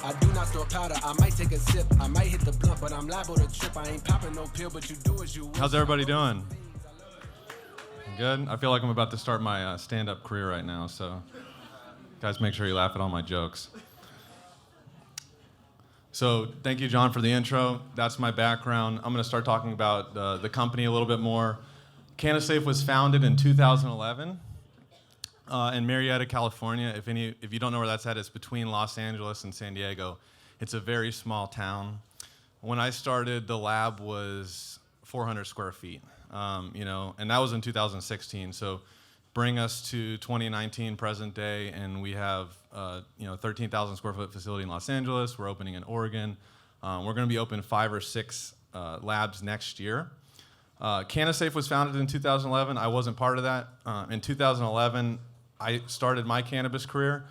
I do not store powder, I might take a sip, I might hit the blunt, but I'm liable to trip. I ain't popping no pill, but you do as you wish. How's everybody doing? Good? I feel like I'm about to start my stand-up career right now, so guys, make sure you laugh at all my jokes. So thank you, John, for the intro. That's my background. I'm going to start talking about the company a little bit more. Cannasafe was founded in 2011 in Marietta, California. If you don't know where that's at, it's between Los Angeles and San Diego. It's a very small town. When I started, the lab was 400 square feet, and that was in 2016. So bring us to 2019, present day, and we have 13,000 square foot facility in Los Angeles. We're opening in Oregon. We're going to be open 5 or 6 labs next year. Cannasafe was founded in 2011. I wasn't part of that. In 2011, I started my cannabis career.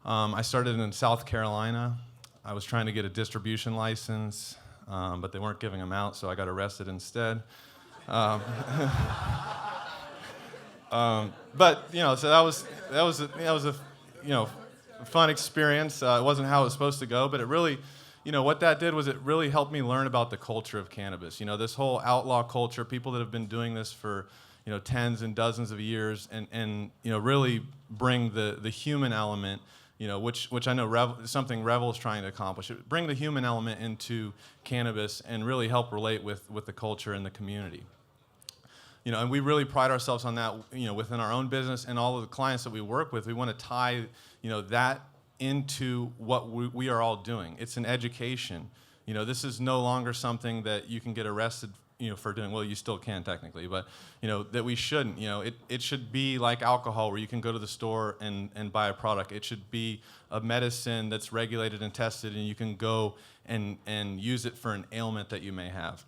I started in South Carolina. I was trying to get a distribution license, but they weren't giving them out, so I got arrested instead. But so that was a fun experience. It wasn't how it was supposed to go, but it really, what that did was it really helped me learn about the culture of cannabis. This whole outlaw culture, people that have been doing this for tens and dozens of years, and really bring the human element, which I know something Revel is trying to accomplish. Bring the human element into cannabis and really help relate with the culture and the community. And we really pride ourselves on that, within our own business and all of the clients that we work with. We want to tie, that into what we are all doing. It's an education. This is no longer something that you can get arrested, for doing. Well, you still can technically, but, that we shouldn't. It should be like alcohol, where you can go to the store and buy a product. It should be a medicine that's regulated and tested, and you can go and use it for an ailment that you may have.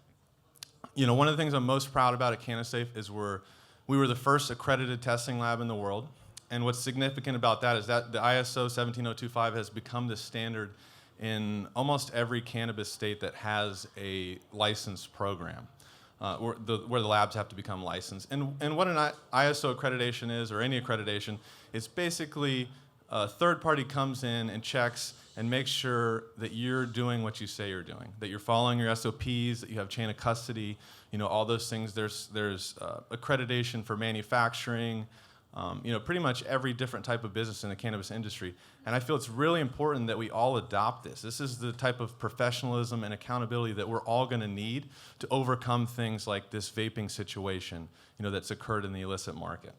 One of the things I'm most proud about at Cannasafe is we were the first accredited testing lab in the world. And what's significant about that is that the ISO 17025 has become the standard in almost every cannabis state that has a licensed program, where the labs have to become licensed. And what an ISO accreditation is, or any accreditation, it's basically a third party comes in and checks and make sure that you're doing what you say you're doing, that you're following your SOPs, that you have chain of custody, all those things. There's accreditation for manufacturing, pretty much every different type of business in the cannabis industry. And I feel it's really important that we all adopt this. This is the type of professionalism and accountability that we're all going to need to overcome things like this vaping situation, that's occurred in the illicit market.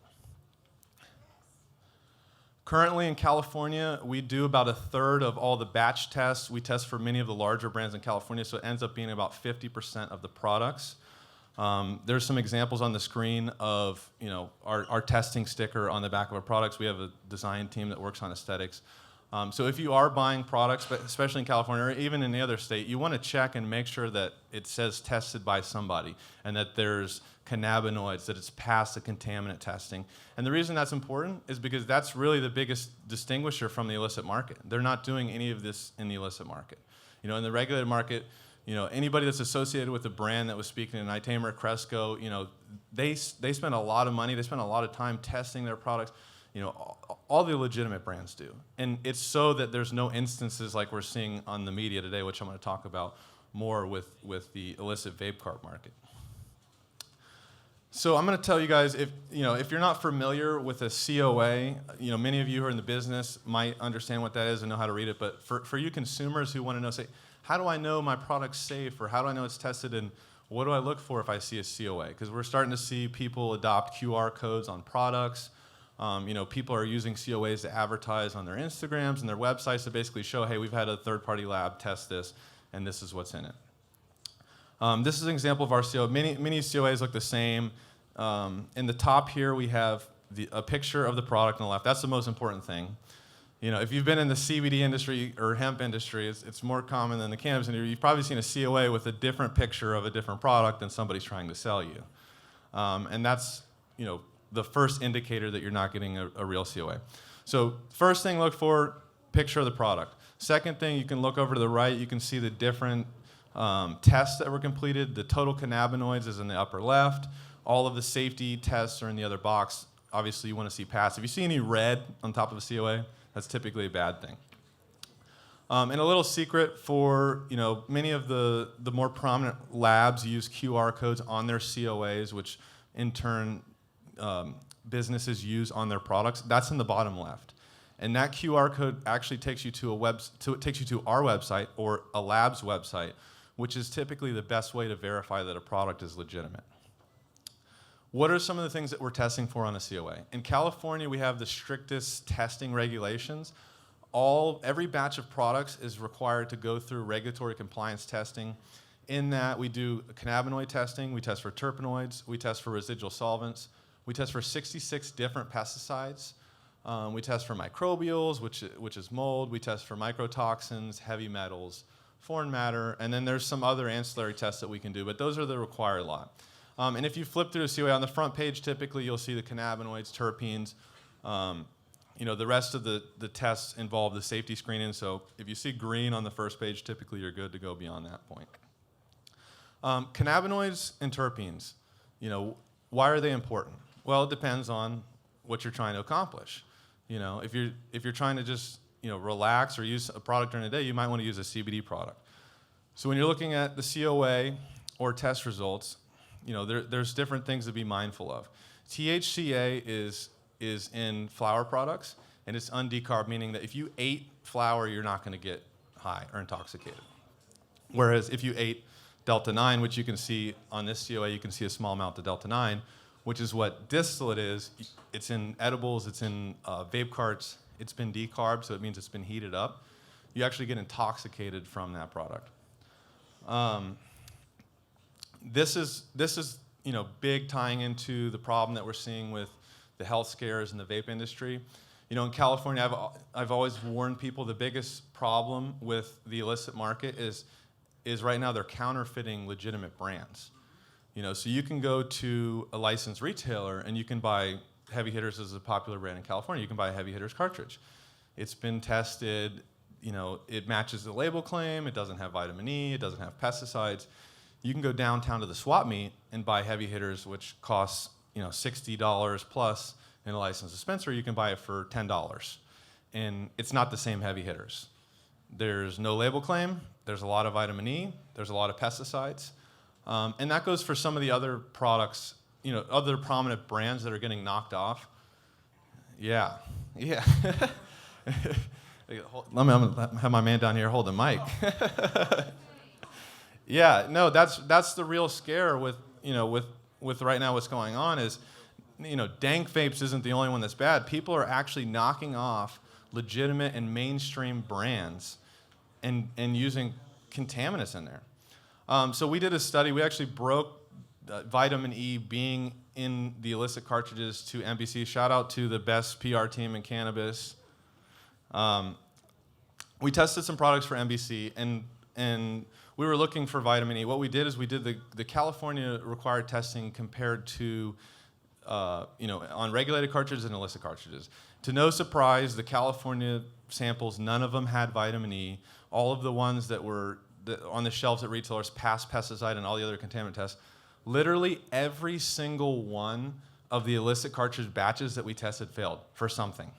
Currently in California, we do about 1/3 of all the batch tests. We test for many of the larger brands in California, so it ends up being about 50% of the products. There's some examples on the screen of our testing sticker on the back of our products. We have a design team that works on aesthetics. So if you are buying products, but especially in California or even in the other state, you want to check and make sure that it says tested by somebody and that there's cannabinoids, that it's passed the contaminant testing. And the reason that's important is because that's really the biggest distinguisher from the illicit market. They're not doing any of this in the illicit market. In the regulated market, anybody that's associated with a brand that was speaking in Itama or Cresco, they spend a lot of money, they spend a lot of time testing their products. All the legitimate brands do. And it's so that there's no instances like we're seeing on the media today, which I'm going to talk about more with the illicit vape cart market. So I'm going to tell you guys, if you're not familiar with a COA, many of you who are in the business might understand what that is and know how to read it. But for you consumers who want to know, say, how do I know my product's safe, or how do I know it's tested, and what do I look for if I see a COA? Because we're starting to see people adopt QR codes on products. People are using COAs to advertise on their Instagrams and their websites to basically show, hey, we've had a third-party lab test this, and this is what's in it. This is an example of our COA. Many COAs look the same. In the top here, we have a picture of the product on the left. That's the most important thing. If you've been in the CBD industry or hemp industry, it's more common than the cannabis industry. You've probably seen a COA with a different picture of a different product than somebody's trying to sell you. And that's, the first indicator that you're not getting a real COA. So first thing, look for picture of the product. Second thing, you can look over to the right. You can see the different tests that were completed. The total cannabinoids is in the upper left. All of the safety tests are in the other box. Obviously, you want to see pass. If you see any red on top of a COA, that's typically a bad thing. And a little secret for, many of the more prominent labs use QR codes on their COAs, which in turn businesses use on their products. That's in the bottom left. And that QR code actually takes you to our website or a lab's website, which is typically the best way to verify that a product is legitimate. What are some of the things that we're testing for on a COA? In California, we have the strictest testing regulations. Every batch of products is required to go through regulatory compliance testing. In that, we do cannabinoid testing, we test for terpenoids, we test for residual solvents, we test for 66 different pesticides, we test for microbials, which is mold, we test for mycotoxins, heavy metals, foreign matter, and then there's some other ancillary tests that we can do, but those are the required lot. And if you flip through a COA, on the front page, typically you'll see the cannabinoids, terpenes. The rest of the tests involve the safety screening. So if you see green on the first page, typically you're good to go beyond that point. Cannabinoids and terpenes, why are they important? Well, it depends on what you're trying to accomplish. If you're trying to just relax or use a product during the day, you might want to use a CBD product. So when you're looking at the COA or test results, there's different things to be mindful of. THCA is in flower products, and it's undecarb, meaning that if you ate flower, you're not going to get high or intoxicated. Whereas if you ate Delta-9, which you can see on this COA, you can see a small amount of Delta-9, which is what distillate is. It's in edibles, it's in vape carts, it's been decarbed, so it means it's been heated up. You actually get intoxicated from that product. This is big, tying into the problem that we're seeing with the health scares in the vape industry. In California, I've always warned people the biggest problem with the illicit market is right now they're counterfeiting legitimate brands. So you can go to a licensed retailer and you can buy Heavy Hitters as a popular brand in California. You can buy a Heavy Hitters cartridge. It's been tested. It matches the label claim. It doesn't have vitamin E. It doesn't have pesticides. You can go downtown to the swap meet and buy Heavy Hitters, which costs $60 plus in a licensed dispensary. You can buy it for $10, and it's not the same Heavy Hitters. There's no label claim. There's a lot of vitamin E. There's a lot of pesticides, and that goes for some of the other products. Other prominent brands that are getting knocked off. Yeah. I'm gonna have my man down here hold the mic. Yeah, no, that's the real scare with right now what's going on is, dank vapes isn't the only one that's bad. People are actually knocking off legitimate and mainstream brands and using contaminants in there. So we did a study. We actually broke vitamin E being in the illicit cartridges to NBC. Shout out to the best PR team in cannabis. We tested some products for NBC and we were looking for vitamin E. What we did is we did the California required testing compared to, on regulated cartridges and illicit cartridges. To no surprise, the California samples, none of them had vitamin E. All of the ones that were on the shelves at retailers passed pesticide and all the other contaminant tests. Literally every single one of the illicit cartridge batches that we tested failed for something.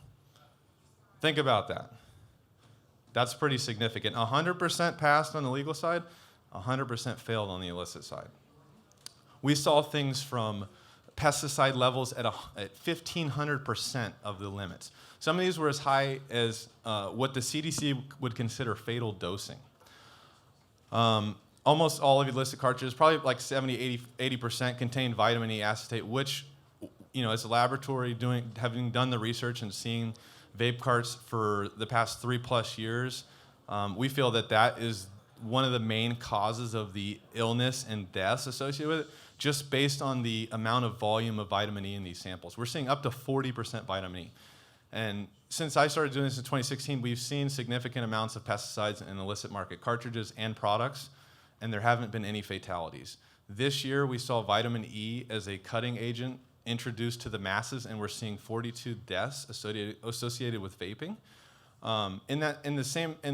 Think about that. That's pretty significant. 100% passed on the legal side, 100% failed on the illicit side. We saw things from pesticide levels at 1,500% of the limits. Some of these were as high as what the CDC would consider fatal dosing. Almost all of the illicit cartridges, probably like 70, 80% contained vitamin E acetate, which, as a laboratory having done the research and seeing vape carts for the past 3+ years, we feel that is one of the main causes of the illness and deaths associated with it, just based on the amount of volume of vitamin E in these samples. We're seeing up to 40% vitamin E. And since I started doing this in 2016, we've seen significant amounts of pesticides in illicit market cartridges and products, and there haven't been any fatalities. This year, we saw vitamin E as a cutting agent introduced to the masses, and we're seeing 42 deaths associated with vaping. In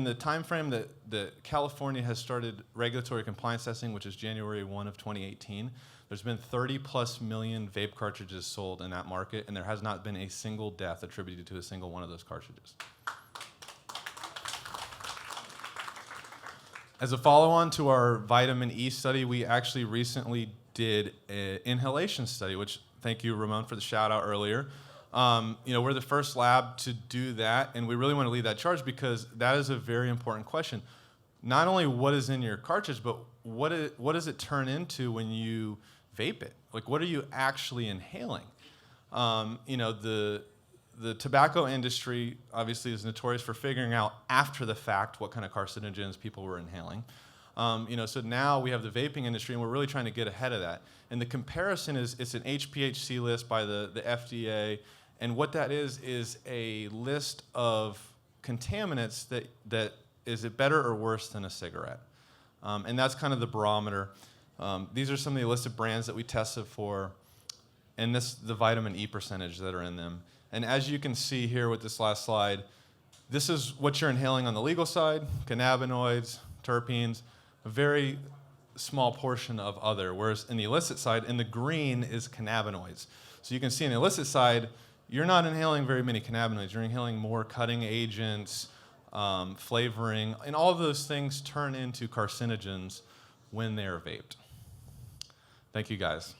the time frame that California has started regulatory compliance testing, which is January 1 of 2018, there's been 30+ million vape cartridges sold in that market, and there has not been a single death attributed to a single one of those cartridges. As a follow-on to our vitamin E study, we actually recently did an inhalation study, which, thank you, Ramon, for the shout-out earlier. We're the first lab to do that, and we really want to lead that charge because that is a very important question. Not only what is in your cartridge, but what does it turn into when you vape it? Like, what are you actually inhaling? The tobacco industry obviously is notorious for figuring out after the fact what kind of carcinogens people were inhaling. So now we have the vaping industry, and we're really trying to get ahead of that. And the comparison is it's an HPHC list by the FDA, and what that is a list of contaminants that is it better or worse than a cigarette? And that's kind of the barometer. These are some of the listed brands that we tested for, and the vitamin E percentage that are in them. And as you can see here with this last slide, this is what you're inhaling on the legal side, cannabinoids, terpenes, a very small portion of other, whereas in the illicit side, in the green is cannabinoids. So you can see in the illicit side, you're not inhaling very many cannabinoids. You're inhaling more cutting agents, flavoring, and all of those things turn into carcinogens when they're vaped. Thank you, guys.